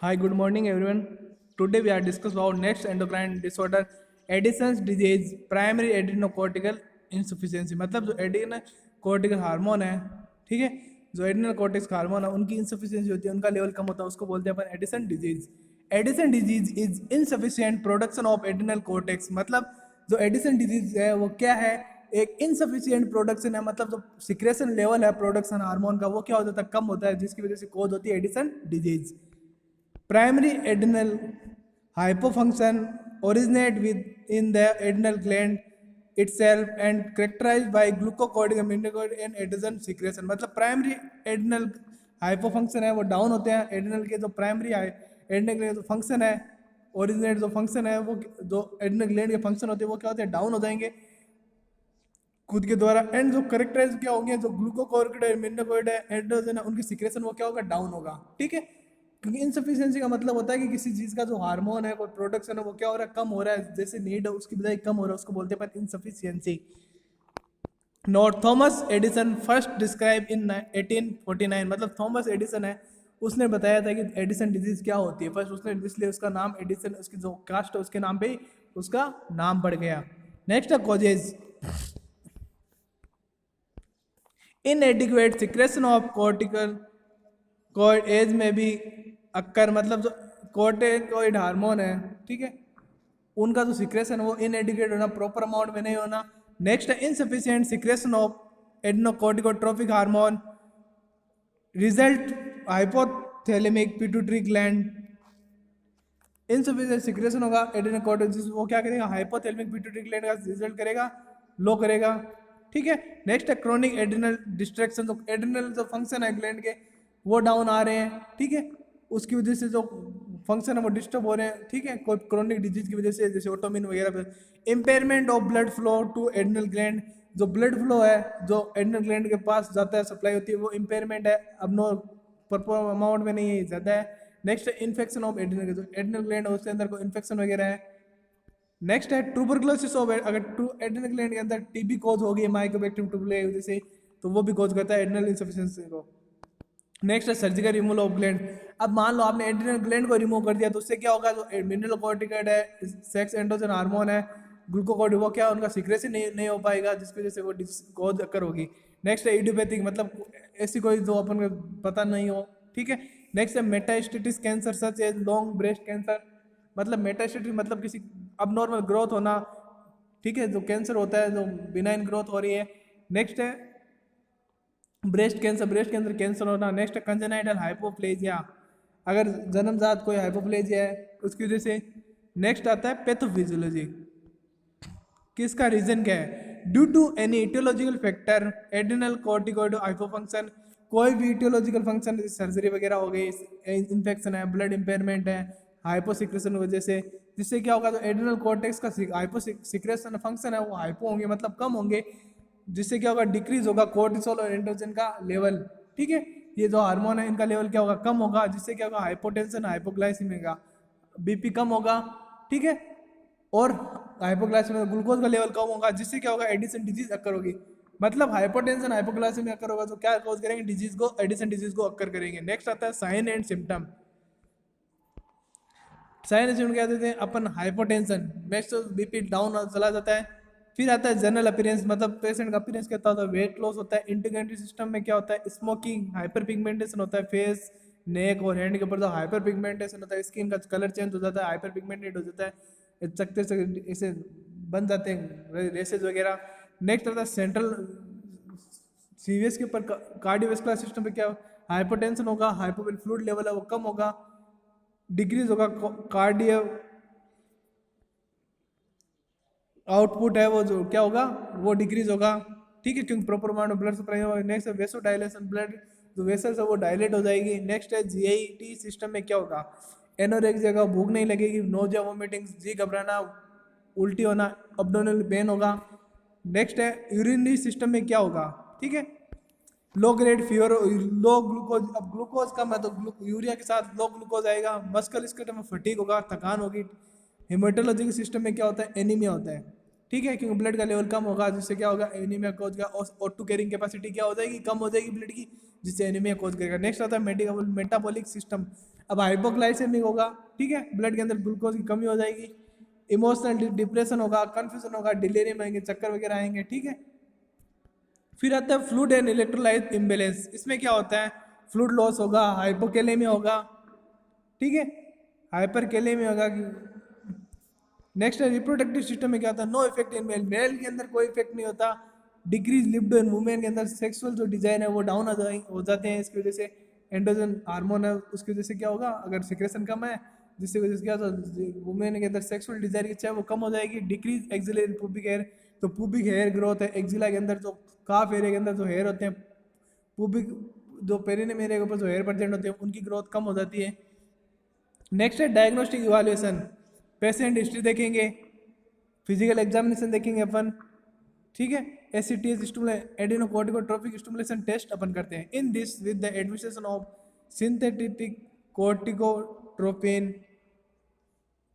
Hi, good morning, everyone. Today we are discussing about next endocrine disorder, Addison's disease, primary adrenocortical insufficiency. मतलब जो adrenal cortical hormone है, ठीक है, जो adrenal cortex hormone है उनकी इंसफिशियंसी होती है, उनका लेवल कम होता है, उसको बोलते हैं अपन Addison disease. Addison disease is insufficient production of adrenal cortex. मतलब जो एडिसन डिजीज है वो क्या है, एक इनसफिशियंट प्रोडक्शन है. मतलब जो सिक्रेशन लेवल है प्रोडक्शन हार्मोन का वो क्या हो जाता है, कम होता है, जिसकी वजह से कोज होती है Addison disease. Primary adrenal hypofunction originate within the adrenal gland itself and characterized by glucocorticoid and adrenaline secretion. मतलब प्राइमरी एड्रिनल हाइपोफंक्शन है वो डाउन होते हैं. एड्रिनल के जो प्राइमरी एड्रिनल के जो फंक्शन है, ओरिजिनेट जो फंक्शन है, वो जो एड्रिनल ग्लैंड के फंक्शन होते हैं वो क्या होते हैं, डाउन हो जाएंगे खुद के द्वारा. एंड जो करेक्टराइज क्या होंगे, जो ग्लूकोकॉर्टिकोइड है, मिनोकॉइड है, एड्रेनल है, उनकी सिक्रेशन वो क्या होगा, डाउन होगा. ठीक है, क्योंकि इनसफिशियंसी का मतलब होता है कि किसी चीज का जो हार्मोन है, कोई प्रोडक्शन है, वो क्या हो रहा है, कम हो रहा है, जैसे नीड है उसकी बजाय कम हो रहा है, उसको बोलते हैं insufficiency. Note, Thomas Edison first describe in 1849. मतलब थॉमस एडिसन है, उसने बताया था कि एडिसन डिजीज क्या होती है फर्स्ट. उसने इसलिए उसका नाम एडिसन, उसकी जो कास्ट है उसके नाम पे उसका नाम पड़ गया. नेक्स्ट है causes. Inadequate secretion of corticoid as में भी अक्कर. मतलब जो कॉर्टिकोइड हार्मोन है, ठीक है, उनका जो सिक्रेशन है वो इनएडिक्वेट होना, प्रॉपर अमाउंट में नहीं होना. नेक्स्ट है insufficient secretion of adrenocorticotropic hormone, result hypothalamic pituitary gland. Insufficient secretion होगा एड्रेनोकॉर्टिकोइड, वो क्या करेगा, हाइपोथैलेमिक पिट्यूटरी ग्लैंड का रिजल्ट करेगा, लो करेगा. ठीक है, नेक्स्ट है क्रोनिक एड्रिनल डिस्ट्रैक्शन. तो एड्रिनल जो फंक्शन है ग्लैंड के वो डाउन आ रहे हैं, ठीक है, उसकी वजह से जो फंक्शन है वो डिस्टर्ब हो रहे हैं. ठीक है, कोई क्रोनिक डिजीज की वजह से, जैसे ऑटोमिन वगैरह. Impairment of blood flow to adrenal gland. जो ब्लड फ्लो है जो एड्रिनल ग्लैंड के पास जाता है, सप्लाई होती है, वो इम्पेयरमेंट है, अब नो प्रॉपर अमाउंट में नहीं है, ज़्यादा है. नेक्स्ट है इन्फेक्शन ऑफ एड्रिनल, जो एड्रिनल ग्लैंड है उसके अंदर कोई इन्फेक्शन वगैरह है. नेक्स्ट है ट्यूबरकुलोसिस ऑफ, अगर एड्रिनल ग्लैंड के अंदर टीबी कोज होगी माइकोबैक्टीरियम ट्यूबुले की वजह से, तो वो भी कोज करता है एड्रिनल इनसफिशिएंसी को. नेक्स्ट है सर्जिकल रिमूवल ऑफ ग्लैंड. अब मान लो आपने एड्रिनल ग्लैंड को रिमूव कर दिया तो उससे क्या होगा, जो मिनरलोकॉर्टिकोइड है, सेक्स एंड्रोजन हार्मोन है, ग्लूकोकॉर्टिक, वो क्या उनका सिक्रेशन नहीं हो पाएगा, जिसकी वजह से वो कोज अक्कर होगी. नेक्स्ट है इडियोपैथिक, मतलब ऐसी कोई जो अपन को पता नहीं हो. ठीक है, नेक्स्ट है metastatic cancer such as lung breast cancer. मतलब मेटास्टेटिस मतलब किसी अब नॉर्मल ग्रोथ होना, ठीक है, जो कैंसर होता है जो बिनाइन ग्रोथ हो रही है. नेक्स्ट है ब्रेस्ट कैंसर, ब्रेस्ट के अंदर कैंसर होना. नेक्स्ट है कंजेनाइटल हाइपोप्लेजिया, अगर जन्मजात कोई हाइपोप्लेजिया है उसकी वजह से. नेक्स्ट आता है पैथोफिजियोलॉजी, किसका रीजन क्या है, due to any etiological factor adrenal corticoid hypofunction. कोई भी इटियोलॉजिकल फंक्शन, सर्जरी वगैरह हो गई, इन्फेक्शन है, ब्लड इंपेयरमेंट है, हाइपोसिक्रेशन वजह से, जिससे क्या होगा, तो एड्रिनल कॉर्टेक्स का हाइपोसिक्रेशन फंक्शन है वो हाइपो होंगे, मतलब कम होंगे, जिससे क्या होगा, डिक्रीज होगा कोर्टिसोल और एंड्रोजन का लेवल. ठीक है, ये जो हार्मोन है इनका लेवल क्या होगा, कम होगा, जिससे क्या होगा, हाइपोटेंशन, हाइपोग्लाइसीमिया, बीपी कम होगा. ठीक है, और हाइपोग्लाइसीमिया ग्लूकोज का लेवल कम होगा, जिससे क्या होगा, एडिसन डिजीज अक्कर होगी. मतलब हाइपोटेंशन हाइपोग्लाइसीमिया अक्कर होगा तो क्या कॉज करेंगे, डिजीज को, एडिसन डिजीज को अक्कर करेंगे. नेक्स्ट आता है sign and symptom. Sign and symptom क्या देते हैं अपन, हाइपोटेंशन, नेक्स्ट बीपी डाउन चला जाता है. फिर आता है जनरल अपीयरेंस, मतलब पेशेंट का अपीयरेंस क्या होता है, वेट लॉस होता है. इंटीग्रेटेड सिस्टम में क्या होता है, स्मोकिंग, हाइपर पिगमेंटेशन होता है, फेस, नेक और हैंड के ऊपर जो हाइपर पिगमेंटेशन होता है, स्किन का कलर चेंज हो जाता है, हाइपर पिगमेंटेड हो जाता है, चकते से इसे बन जाते हैं रेसेज वगैरह. नेक्स्ट आता है सेंट्रल सीवीएस के ऊपर कार्डियोवास्कुलर सिस्टम पे क्या, हाइपोटेंशन होगा, हाइपोवेल फ्लूइड लेवल है वो कम होगा, डिक्रीज होगा कार्डियो आउटपुट है वो जो क्या होगा, वो डिक्रीज होगा. ठीक है, क्योंकि proper amount of blood supply होगा. नेक्स्ट है वेसो डायलेशन, ब्लड जो वेसल्स है वो डायलेट हो जाएगी. नेक्स्ट है जीआईटी सिस्टम में क्या होगा, एनोरेक्सिया का, भूख नहीं लगेगी, नोजिया, वोमिटिंग, जी घबराना, उल्टी होना, अब्डोमिनल पेन होगा. नेक्स्ट है यूरिनरी सिस्टम में क्या होगा, ठीक है, लो ग्रेड फीवर, लो ग्लूकोज. अब ग्लूकोज कम है तो यूरिया के साथ लो ग्लूकोज आएगा. मस्कल स्केलेटल में फटीग होगा, थकान होगी. हेमेटोलॉजी के सिस्टम में क्या होता है, एनीमिया होता है. ठीक है, क्योंकि ब्लड का लेवल कम होगा जिससे क्या होगा, एनीमिया कोज का O2 कैरिंग कैपेसिटी क्या हो जाएगी, कम हो जाएगी ब्लड की, जिससे एनीमिया कोज करेगा। नेक्स्ट आता है मेटाबॉलिक सिस्टम। अब हाइपोग्लाइसेमिक होगा, ठीक है, ब्लड के अंदर ग्लूकोज की कमी हो जाएगी। इमोशनल डिप्रेशन होगा, कंफ्यूजन होगा, डिलीरियम आएंगे, चक्कर वगैरह आएंगे, ठीक है। फिर आता है फ्लूइड एंड इलेक्ट्रोलाइट इम्बेलेंस। इसमें क्या होता है, फ्लूइड लॉस होगा, हाइपोकैलेमिया होगा, ठीक है, हाइपरकैलेमिया होगा। नेक्स्ट है रिप्रोडक्टिव सिस्टम में क्या होता है, no effect in male, male के अंदर कोई इफेक्ट नहीं होता। डिक्रीज लिबिडो इन वुमेन के अंदर सेक्सुअल जो डिजाइन है वो डाउन हो जाते हैं, इसकी वजह से एंड्रोजन हार्मोन है उसकी वजह से क्या होगा, अगर सिक्रेशन कम है जिसकी वजह से क्या होता है, वुमेन के अंदर सेक्सुअल डिजायर की इच्छा है वो कम हो जाएगी। डिक्रीज एक्सिलरी पुबिक हेयर, तो पुबिक हेयर ग्रोथ है, एक्जिला के अंदर जो काफ एरिया के अंदर जो हेयर होते हैं, पुबिक जो पेरिनेम एरिया के ऊपर जो हेयर प्रेजेंट होते हैं उनकी ग्रोथ कम हो जाती है। नेक्स्ट है डायग्नोस्टिक इवाल्यूएशन, पेशेंट हिस्ट्री देखेंगे, फिजिकल एग्जामिनेशन देखेंगे अपन, ठीक है। एसीटीएस एडिनोकोर्टिकोट्रोपिक स्टिमुलेशन टेस्ट अपन करते हैं। In this with the administration of synthetic corticotropin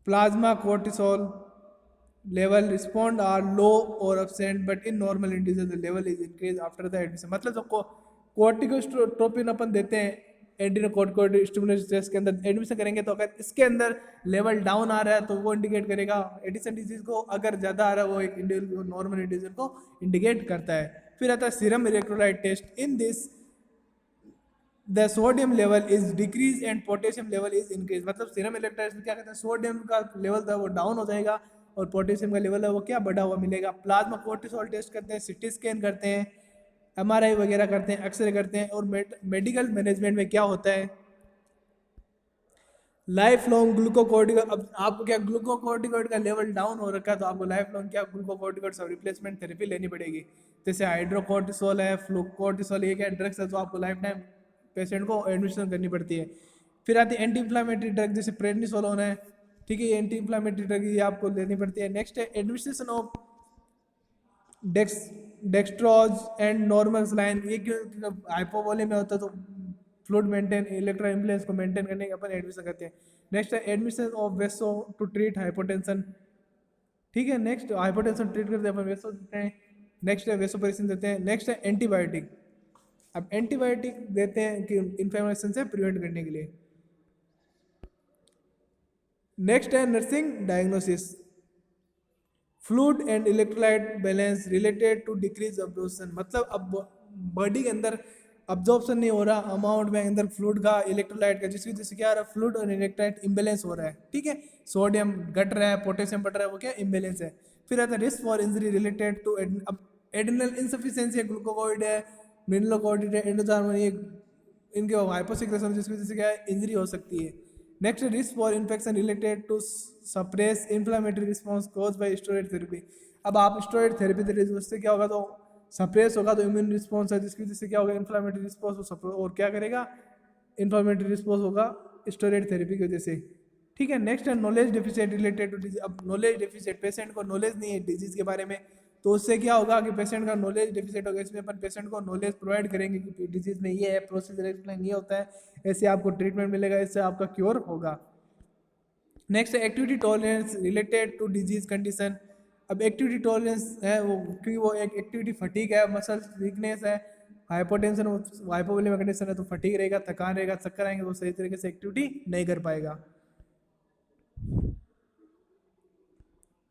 plasma cortisol level respond are low और absent but in normal individual the level is increase after the admission. मतलब जो कोर्टिकोट्रोपिन अपन देते हैं एंटीकोर्टिकोइड स्टिमुलेशन टेस्ट के अंदर एडमिशन करेंगे, तो अगर इसके अंदर लेवल डाउन आ रहा है तो वो इंडिकेट करेगा एडिसन डिजीज को, अगर ज़्यादा आ रहा है वो एक इंडिविजुअल नॉर्मल इंडिविजुअल को इंडिकेट करता है। फिर आता है serum electrolyte test. In this the sodium level is decrease and potassium level is increase. मतलब सीरम इलेक्ट्रोलाइट में क्या कहते हैं, सोडियम का लेवल था वो डाउन हो जाएगा और पोटेशियम का लेवल है वो क्या बढ़ा हुआ मिलेगा। प्लाज्मा कोर्टिसोल टेस्ट करते हैं, सिटी स्कैन करते हैं, एमआरआई वगैरह करते हैं, एक्सरे करते हैं। और मेडिकल मैनेजमेंट में क्या होता है, लाइफ लॉन्ग ग्लूकोकोर्टिकोइड। अब आपको क्या ग्लूकोकोर्टिकोइड का लेवल डाउन हो रखा है तो आपको लाइफ लॉन्ग क्या ग्लूकोकोर्टिकोइड सब रिप्लेसमेंट थेरेपी लेनी पड़ेगी। जैसे हाइड्रोकोर्टिसोल है, फ्लूकोर्टिसोल, ये क्या ड्रग्स है जो आपको लाइफ टाइम पेशेंट को एडमिशन करनी पड़ती है। फिर आती है एंटी इन्फ्लामेटरी ड्रग, जैसे प्रेडनिसोलोन है, ठीक है, ये एंटी इन्फ्लामेटरी ड्रग ये आपको लेनी पड़ती है। नेक्स्ट है administration of dextrose and normal saline. ये क्यों हाइपोवोलेमिया में होता है तो फ्लूइड मेंटेन इलेक्ट्रो इम्बैलेंस को मेंटेन करने के अपन एडमिशन करते हैं। नेक्स्ट है admission of vaso to treat hypotension, ठीक है, नेक्स्ट हाइपोटेंशन ट्रीट करते हैं अपन वेसो देते हैं। नेक्स्ट है वेसोप्रेसिन देते हैं। नेक्स्ट है एंटीबायोटिक। अब एंटीबायोटिक देते हैं कि इन्फ्लेमेशन से प्रिवेंट करने के लिए। नेक्स्ट है nursing diagnosis, fluid and electrolyte balance related to decrease absorption. मतलब अब बॉडी के अंदर अब्जॉर्प्शन नहीं हो रहा अमाउंट में अंदर फ्लूइड का इलेक्ट्रोलाइट का, जिसकी वजह से क्या आ रहा है, फ्लूइड और इलेक्ट्रोलाइट इम्बेलेंस हो रहा है, ठीक है, सोडियम घट रहा है, पोटेशियम बढ़ रहा है, वो क्या इम्बेलेंस है। फिर आता है risk for injury related to adrenal insufficiency है, ग्लूकोकोइड है, मिनरलोकोइड है, एंडोथर्मोन, ये इनके हाइपोसिक्रेशन जिसकी वजह से क्या है इंजरी हो सकती है। Next risk for infection related to suppress inflammatory response cause by steroid therapy. अब आप स्टेरॉइड थेरेपी दे रहे हो उससे क्या होगा, तो सप्रेस होगा तो इम्यून रिस्पॉन्स है, जिसकी वजह से क्या होगा इन्फ्लामेटरी रिस्पॉन्स, और क्या करेगा इन्फ्लामेटरी रिस्पॉन्स होगा स्टेरॉइड थेरेपी की वजह से, ठीक है। नेक्स्ट है knowledge deficient related to disease. अब नॉलेज डेफिशिएंट, पेशेंट को नॉलेज नहीं है डिजीज के बारे में, तो उससे क्या होगा कि पेशेंट का नॉलेज डेफिशिएंट होगा। इसमें अपन पेशेंट को नॉलेज प्रोवाइड करेंगे कि डिजीज में ये है, प्रोसीजर एक्सप्लेन ये होता है, ऐसे आपको ट्रीटमेंट मिलेगा, इससे आपका क्योर होगा। नेक्स्ट है activity tolerance related to disease condition. अब एक्टिविटी टॉलरेंस है वो, क्योंकि वो एक एक्टिविटी फटीक है, मसल वीकनेस है, हाइपोटेंशन हाइपोवोलेमिक कंडीशन है तो फटीक रहेगा, थकान रहेगा, चक्कर आएंगे, तो सही तरीके से एक्टिविटी नहीं कर पाएगा।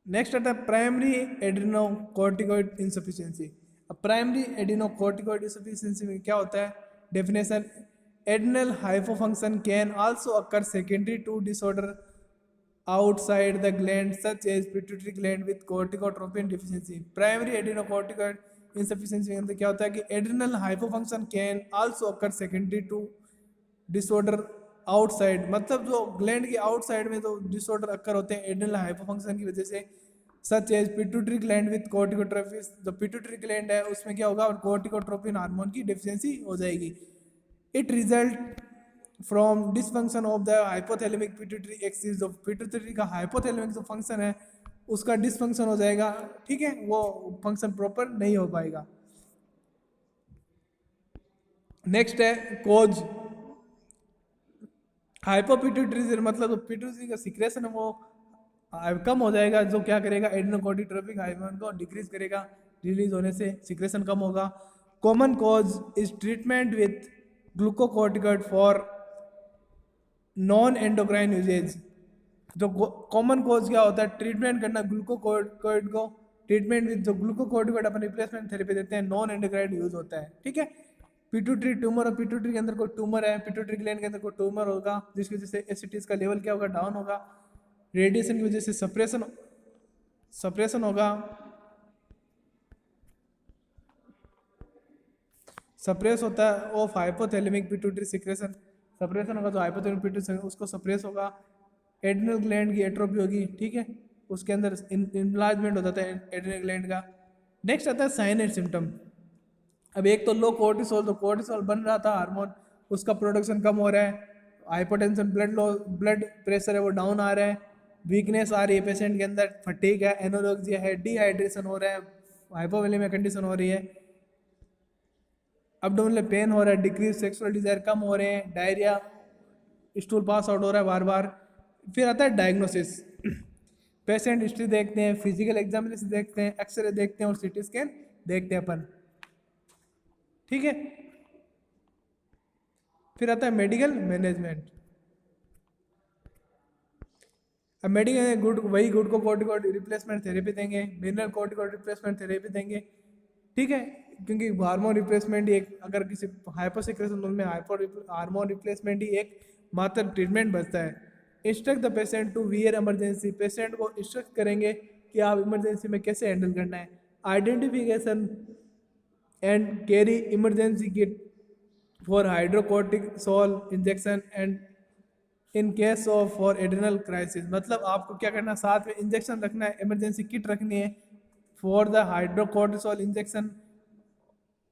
नेक्स्ट आता है प्राइमरी एड्रिनोकोर्टिकोइड इंसफिशियंसी। अब प्राइमरी एड्रिनोकोर्टिकोइड इंसफिशियंसी में क्या होता है, definition, adrenal hypofunction can also occur secondary to disorder outside the gland such as pituitary gland with corticotropin deficiency. Primary adrenocorticoid insufficiency के अंदर क्या होता है कि adrenal hypofunction can also occur secondary to disorder outside, मतलब जो gland के outside में जो डिसऑर्डर अक्कर होते हैं एड्रिनल हाइपोफंक्शन की वजह से, such as pituitary gland with corticotropin. जो पिट्यूटरी ग्लैंड है उसमें क्या होगा, कोर्टिकोट्रोपिन हार्मोन की डेफिशिएंसी हो जाएगी। It result from dysfunction of the hypothalamic pituitary axis. जो पिट्यूटरी का हाइपोथैलेमिक जो फंक्शन है उसका डिसफंक्शन हो जाएगा, ठीक है, वो फंक्शन प्रॉपर नहीं हो पाएगा। नेक्स्ट है कोज, हाइपोपिट्यूटरी, मतलब जो पिट्यूटरी का सिक्रेशन है वो कम हो जाएगा, जो क्या करेगा एडिनोकोर्टिकोट्रोपिक हार्मोन को डिक्रीज करेगा, रिलीज होने से सिक्रेशन कम होगा। Common cause is treatment with glucocorticoid for non endocrine uses. जो कॉमन कॉज क्या होता है, ट्रीटमेंट करना ग्लूकोकॉर्टिकॉइड को, ट्रीटमेंट विद जो ग्लूकोकॉर्टिकॉइड अपन रिप्लेसमेंट थेरेपी देते हैं, नॉन एंडोक्राइन यूज होता है, ठीक है। पिट्यूटरी ट्यूमर, और पिट्यूटरी के अंदर कोई ट्यूमर है, पिट्यूटरी ग्लैंड के अंदर कोई ट्यूमर होगा जिसकी वजह से एसिटिस का लेवल क्या होगा, डाउन होगा। रेडिएशन की वजह से सप्रेशन होगा, सप्रेस होता है of hypothalamic pituitary secretion, suppression होगा, तो हाइपोथैलेमिक पिट्यूटरी उसको सप्रेस होगा। एड्रिनल ग्लैंड की एट्रोफी होगी, ठीक है, उसके अंदर इनलार्जमेंट हो जाता है एड्रिनल ग्लैंड का। नेक्स्ट आता है साइन एंड सिम्टम। अब एक तो लो कोर्टिसोल, तो कोर्टिसोल बन रहा था हार्मोन, उसका प्रोडक्शन कम हो रहा है। हाइपोटेंशन, ब्लड प्रेशर है वो डाउन आ रहा है, वीकनेस आ रही है पेशेंट के अंदर, फटीग है, एनोरेक्सिया है, डिहाइड्रेशन हो रहा है, हाइपोवोलेमिया कंडीशन हो रही है, अब्डोमिनल पेन हो रहा है, डिक्रीज सेक्सुअल डिजायर कम हो रहे हैं, डायरिया, स्टूल पास आउट हो रहा है बार बार। फिर आता है डायग्नोसिस। पेशेंट हिस्ट्री देखते हैं, फिजिकल एग्जामिनेशन देखते हैं, एक्सरे देखते हैं और सीटी स्कैन देखते हैं अपन, ठीक है। फिर आता है मेडिकल मैनेजमेंट। अब मेडिकल ग्लूकोकॉर्टिकॉइड रिप्लेसमेंट थेरेपी देंगे, मिनरल कॉर्टिकॉइड रिप्लेसमेंट थेरेपी देंगे, ठीक है, क्योंकि हार्मोन रिप्लेसमेंट ही एक, अगर किसी हाइपोसिक्रेशन में हार्मोन रिप्लेसमेंट ही एक मात्र ट्रीटमेंट बचता है। Instruct the patient to wear emergency, patient को इंस्ट्रक्ट करेंगे कि आप इमरजेंसी में कैसे हैंडल करना है। Identification and carry emergency kit for hydrocortisol injection and in case of for adrenal crisis, मतलब आपको क्या करना है, साथ में इंजेक्शन रखना है, इमरजेंसी किट रखनी है फॉर द हाइड्रोकोर्टिसोल इंजेक्शन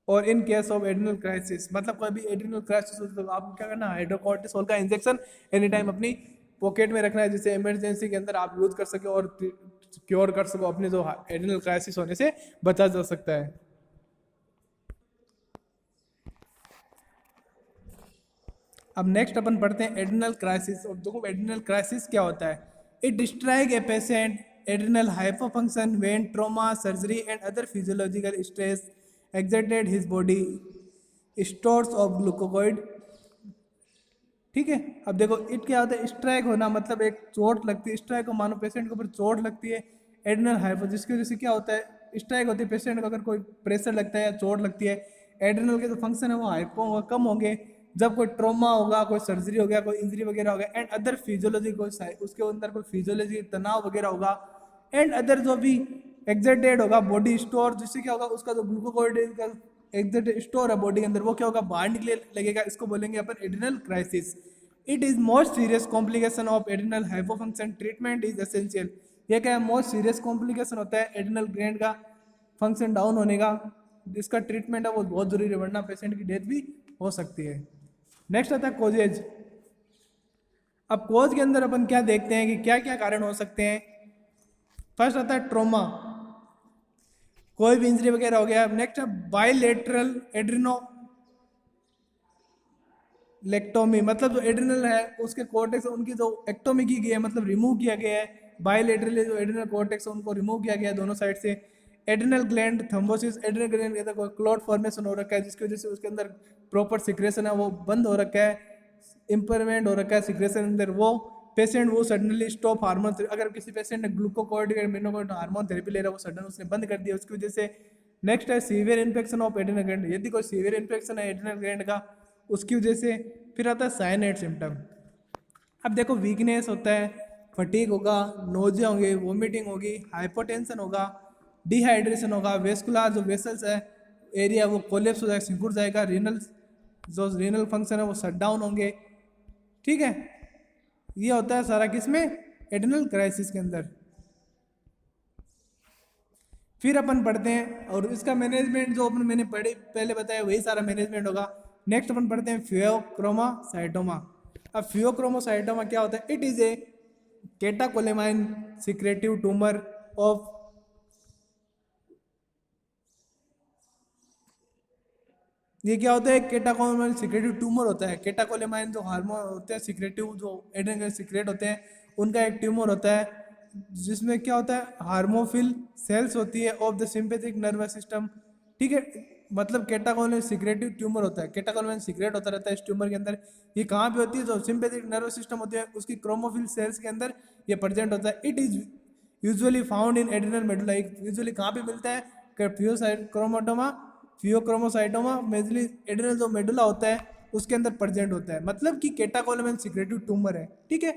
और इन केस ऑफ एड्रिनल क्राइसिस, मतलब कोई भी एड्रिनल क्राइसिस हो तो आपको क्या करना है, हाइड्रोकोर्टिसोल का इंजेक्शन एनी टाइम अपनी पॉकेट में रखना है, जिससे इमरजेंसी के अंदर आप यूज कर सके और क्योर कर सको, अपने जो एड्रिनल क्राइसिस होने से बचा जा सकता है। अब नेक्स्ट अपन पढ़ते हैं एड्रिनल क्राइसिस। और देखो एड्रिनल क्राइसिस क्या होता है, इट डिस्ट्राइग a patient adrenal hypofunction when trauma, surgery and other physiological stress exerted his body stores of glucocorticoid, ठीक है। अब देखो इट क्या होता है, स्ट्राइक होना मतलब एक चोट लगती है, स्ट्राइक को मानो पेशेंट के ऊपर चोट लगती है, एड्रिनल हाइपो, जिसकी वजह से क्या होता है, स्ट्राइक होती है, पेशेंट को अगर कोई प्रेशर लगता है या चोट लगती है, एड्रिनल के जो फंक्शन है वो हाइपो कम होंगे। जब कोई ट्रॉमा होगा, कोई सर्जरी हो गया, कोई इंजरी वगैरह हो गया, एंड अदर फिजियोलॉजी, कोई उसके अंदर कोई फिजियोलॉजी तनाव वगैरह होगा, एंड अदर जो भी एक्सर्टेड होगा बॉडी स्टोर, जिससे क्या होगा, उसका जो ग्लूकोकॉर्ड का एक्सर्टेड स्टोर है बॉडी के अंदर, वो क्या होगा, बाहर निकले लगेगा, इसको बोलेंगे अपन adrenal crisis. It is most serious complication of adrenal hypofunction, treatment is essential. ये क्या है, मोस्ट सीरियस कॉम्प्लिकेशन होता है एड्रिनल ग्लैंड का फंक्शन डाउन होने का, जिसका ट्रीटमेंट है वो बहुत जरूरी है, वरना पेशेंट की डेथ भी हो सकती है। नेक्स्ट आता है कोजेज। अब कोज के अंदर अपन क्या देखते हैं कि क्या क्या कारण हो सकते हैं। फर्स्ट आता है ट्रॉमा, कोई भी इंजरी वगैरह हो गया। नेक्स्ट है बायलेटरल एड्रिनो लेक्टोमी, मतलब जो एड्रिनल है उसके कोर्टेक्स, उनकी जो एक्टोमी की गई है, मतलब रिमूव किया गया है, बायलेटरली जो एड्रिनल कोर्टेक्स उनको रिमूव किया गया है दोनों साइड से। Adrenal gland thrombosis, adrenal gland के अंदर कोई क्लॉट फॉर्मेशन हो रखा है, जिसकी वजह से उसके अंदर प्रॉपर सिक्रेशन है वो बंद हो रखा है, इम्पेयरमेंट हो रखा है सिक्रेशन अंदर, वो पेशेंट वो सडनली स्टॉप हार्मोन, अगर किसी पेशेंट ने ग्लूकोकॉर्टिक मिनोकॉर्ड हार्मोन थेरेपी ले रहा है वो सडन उसने बंद कर दिया उसकी वजह से। नेक्स्ट है severe infection of adrenal gland, यदि कोई सीवियर इन्फेक्शन है एड्रिनल ग्लैंड का उसकी वजह से। फिर आता है साइन एंड सिम्टम। अब देखो वीकनेस होता है, फटीग होगा, नोजिया होंगे, वोमिटिंग होगी, हाइपोटेंशन होगा, डिहाइड्रेशन होगा, वेस्कुलर जो वेसल्स है एरिया वो कोलेप्स हो जाएगा, सिकुड़ जाएगा, रीनल जो रीनल फंक्शन है वो शट डाउन होंगे, ठीक है। ये होता है सारा किसमें, एड्रिनल क्राइसिस के अंदर। फिर अपन पढ़ते हैं और इसका मैनेजमेंट जो अपन मैंने पहले बताया वही सारा मैनेजमेंट होगा। नेक्स्ट अपन पढ़ते हैं फियोक्रोमोसाइटोमा। अब फियोक्रोमोसाइटोमा क्या होता है, it is a catecholamine secretive tumour of, ये क्या होता है, केटाकोलेमाइन सिक्रेटिव ट्यूमर होता है। केटाकोलेमाइन जो हार्मोन होते हैं सिक्रेटिव, जो एड्रेनल सिक्रेट होते हैं, उनका एक ट्यूमर होता है। जिसमें क्या होता है, हार्मोफिल सेल्स होती है of the sympathetic nervous system, ठीक है। मतलब कैटाकोलन सिक्रेटिव ट्यूमर होता है, कैटाकोलन सीक्रेट होता रहता है इस ट्यूमर के अंदर। ये कहाँ पे होती है, जो सिंपैथिक नर्वस सिस्टम होती है उसकी क्रोमोफिल सेल्स के अंदर ये प्रेजेंट होता है। It is usually found in adrenal medulla. Usually कहाँ पे मिलता है, क्रोमोटोमा फियोक्रोमोसाइटोमा मेजली एड्रिनल जो मेडुला होता है उसके अंदर प्रेजेंट होता है। मतलब कि कैटाकोलन सिक्रेटिव ट्यूमर है, ठीक है।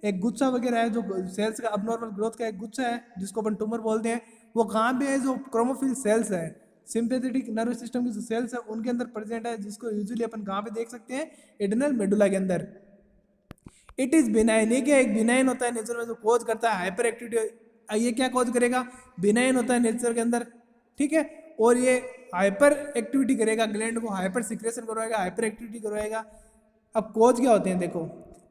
एक गुच्छा वगैरह है जो सेल्स का अबनॉर्मल ग्रोथ का एक गुच्छा है जिसको अपन ट्यूमर बोलते हैं। वो कहाँ पे है, जो क्रोमोफिल सेल्स है, सिंपैथेटिक नर्वस सिस्टम की जो सेल्स है उनके अंदर प्रेजेंट है, जिसको यूजुअली अपन कहाँ पे देख सकते हैं, एड्रिनल मेडुला के अंदर। इट इज बिनाइन, ये क्या एक बिनाइन होता है नेचर में, जो कोज करता है हाइपर एक्टिविटी। ये क्या कोज करेगा, बिनाइन होता है नेचर के अंदर, ठीक है। और ये हाइपर एक्टिविटी करेगा, ग्लैंड को हाइपर सिक्रेशन करवाएगा, हाइपर एक्टिविटी करवाएगा। अब कोज क्या होते हैं देखो,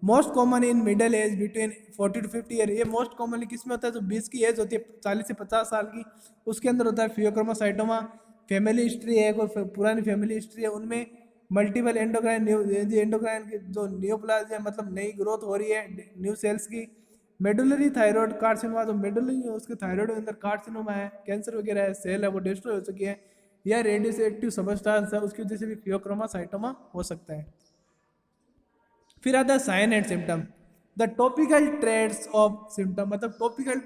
most common in middle age between 40 to 50 year. ये मोस्ट कॉमनली किस में होता है, जो 20 की एज होती है, 40 से 50 साल की, उसके अंदर होता है फियोक्रोमोसाइटोमा। फैमिली हिस्ट्री है, कोई पुरानी फैमिली हिस्ट्री है, उनमें मल्टीपल एंडोक्राइन एंडोक्राइन की जो न्यूप्लाज है, मतलब नई ग्रोथ हो रही है न्यू सेल्स की। मेडुलरी थायराइड कार्सिनोमा, जो मेडुलरी है उसके थायराइड के अंदर कार्सिनोमा है, कैंसर वगैरह है, सेल है वो डिस्ट्रॉय हो चुकी है, या रेडियस एक्टिव सबस्टांस है उसकी वजह से भी फियोक्रोमोसाइटोमा हो सकता है। फिर आता है sign and symptom, the topical traits of symptom. मतलब टॉपिकल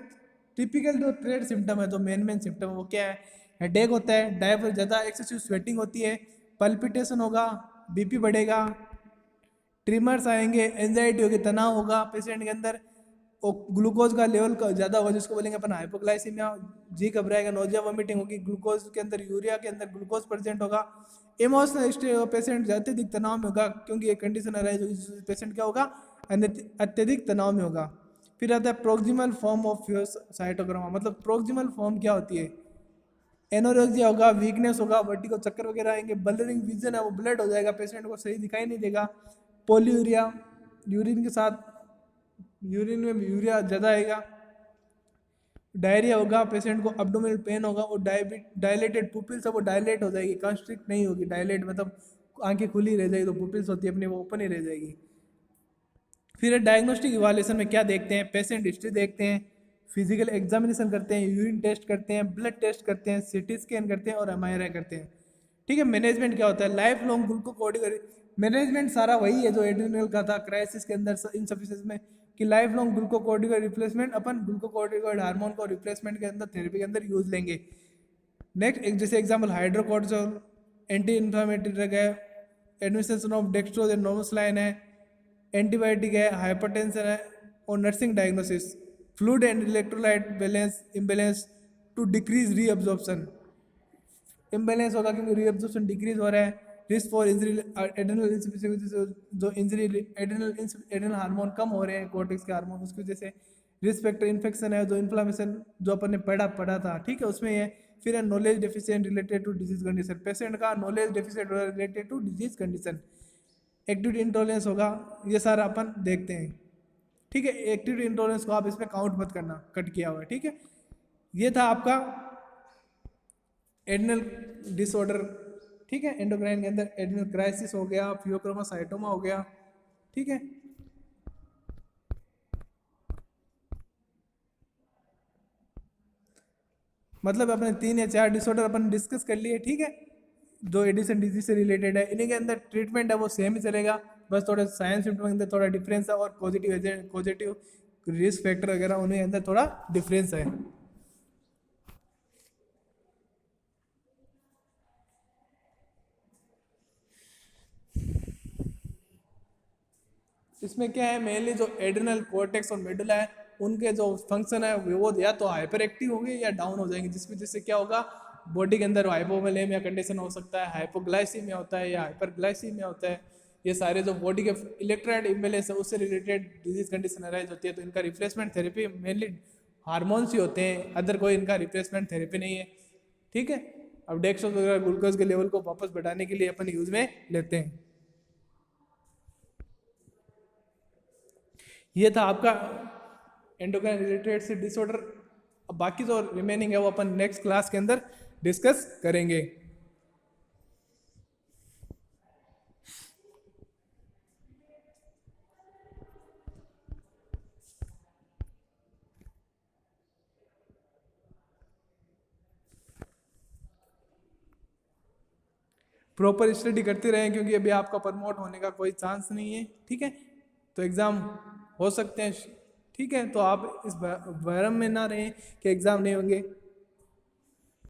टिपिकल जो ट्रेड सिम्टम है, जो मेन सिम्टम है वो क्या है, हेडेक होता है, डायफर ज़्यादा एक्सेसिव स्वेटिंग होती है, पल्पिटेशन होगा, बीपी बढ़ेगा, ट्रिमर्स आएंगे, एंजाइटी होगी, तनाव होगा पेशेंट के अंदर, और ग्लूकोज का लेवल ज़्यादा होगा जिसको बोलेंगे अपन हाइपोग्लाइसीमिया, जी घबराएगा, नोजिया वोमिटिंग होगी, ग्लूकोज के अंदर यूरिया के अंदर ग्लूकोज प्रेजेंट होगा। इमोशनल स्टेट पेशेंट अत्यधिक तनाव में होगा, क्योंकि ये कंडीशन अराइज होगी, पेशेंट क्या होगा, अत्यधिक तनाव में होगा। फिर आता है प्रोक्सिमल फॉर्म ऑफ साइटोक्रोमा। मतलब प्रोक्सिमल फॉर्म क्या होती है, एनोरेक्सिया होगा, वीकनेस होगा, वर्टिगो चक्कर वगैरह आएंगे, ब्लरिंग विजन है वो ब्लड हो जाएगा, पेशेंट को सही दिखाई नहीं देगा, पोलियूरिया, यूरिन के साथ यूरिन में यूरिया ज़्यादा आएगा, डायरिया होगा, पेशेंट को अब्डोमिनल पेन होगा, और डायलेटेड पुपिल्स है वो डायलेट हो जाएगी, कंस्ट्रिक्ट नहीं होगी, डायलेट मतलब आंखें खुली रह जाएगी, तो पुपिल्स होती है अपनी वो ओपन ही रह जाएगी। फिर डायग्नोस्टिक इवाल्यूएशन में क्या देखते हैं, पेशेंट हिस्ट्री देखते हैं, फिजिकल एग्जामिनेशन करते हैं, यूरिन टेस्ट करते हैं, ब्लड टेस्ट करते हैं, सीटी स्कैन करते हैं और एमआरआई करते हैं, ठीक है। मैनेजमेंट क्या होता है, लाइफ लॉन्ग ग्लूकोकॉर्टिकोइड मैनेजमेंट सारा वही है जो एड्रिनल का था क्राइसिस के अंदर इनसफिशिएंसी में, कि लाइफ लॉन्ग ग्लूकोकॉर्टिकोइड रिप्लेसमेंट अपन ग्लूकोकॉर्टिकोइड हार्मोन को रिप्लेसमेंट के अंदर थेरेपी के अंदर यूज लेंगे। नेक्स्ट एक जैसे example hydrocortisone, anti inflammatory drug है, एडमिनिस्ट्रेशन ऑफ डेक्सट्रोज नोवोस्लाइन है, एंटीबायोटिक है, हाइपरटेंशन है, और nursing diagnosis, fluid and electrolyte balance imbalance to decrease reabsorption. Imbalance होगा क्योंकि रीअब्जॉर्प्शन डिक्रीज हो रहा है, risk for injury adrenal insufficiency, जो इंजरी एड्रिनल हार्मोन कम हो रहे हैं कोर्टेक्स के हार्मोन, उसकी वजह से रिस्क फैक्टर इन्फेक्शन है, जो इन्फ्लामेशन जो अपन ने पढ़ा था, ठीक है, उसमें है। फिर है knowledge deficient related to disease condition, patient का knowledge deficient related to disease condition, activity intolerance होगा, ये सारा अपन देखते हैं, ठीक है। एक्टिविटी इंटॉलरेंस को आप इसमें काउंट मत करना, कट किया हुआ है, ठीक है। ये था आपका एड्रिनल डिसऑर्डर, ठीक है। एंडोक्राइन के अंदर एड्रिनल क्राइसिस हो गया, फियोक्रोमोसाइटोमा हो गया, ठीक है। मतलब अपने 3 या 4 डिसऑर्डर अपन डिस्कस कर लिए, ठीक है, जो एडिसन डिजीज से रिलेटेड है। इन्हीं के अंदर ट्रीटमेंट है वो सेम ही चलेगा, बस थोड़ा साइंस सिम्टम के अंदर थोड़ा डिफरेंस है, और पॉजिटिव रिस्क फैक्टर वगैरह उनके अंदर थोड़ा डिफरेंस है। इसमें क्या है, मेनली जो एड्रिनल कॉर्टेक्स और मेडुला है उनके जो फंक्शन है वो या तो हाइपर एक्टिव होंगे या डाउन हो जाएंगे, जिस वजह से क्या होगा, बॉडी के अंदर हाइपोवोलेमिया कंडीशन हो सकता है, हाइपोग्लाइसीमिया होता है या हाइपरग्लाइसीमिया होता है। ये सारे जो बॉडी के इलेक्ट्रोलाइट इम्बैलेंस है उससे रिलेटेड डिजीज कंडीशन अराइज होती है, तो इनका रिप्लेसमेंट थेरेपी मेनली हार्मोन्स ही होते हैं, अदर कोई इनका रिप्लेसमेंट थेरेपी नहीं है, ठीक है। अब डेक्सट्रोज वगैरह ग्लूकोज के लेवल को वापस बढ़ाने के लिए अपन यूज में लेते हैं। ये था आपका एंडोक्राइन रिलेटेड से डिसऑर्डर। अब बाकी जो रिमेनिंग है वो अपन नेक्स्ट क्लास के अंदर डिस्कस करेंगे। प्रॉपर स्टडी करते रहें, क्योंकि अभी आपका प्रमोट होने का कोई चांस नहीं है, ठीक है। तो एग्ज़ाम हो सकते हैं, ठीक है। तो आप इस भ्रम में ना रहें कि एग्ज़ाम नहीं होंगे।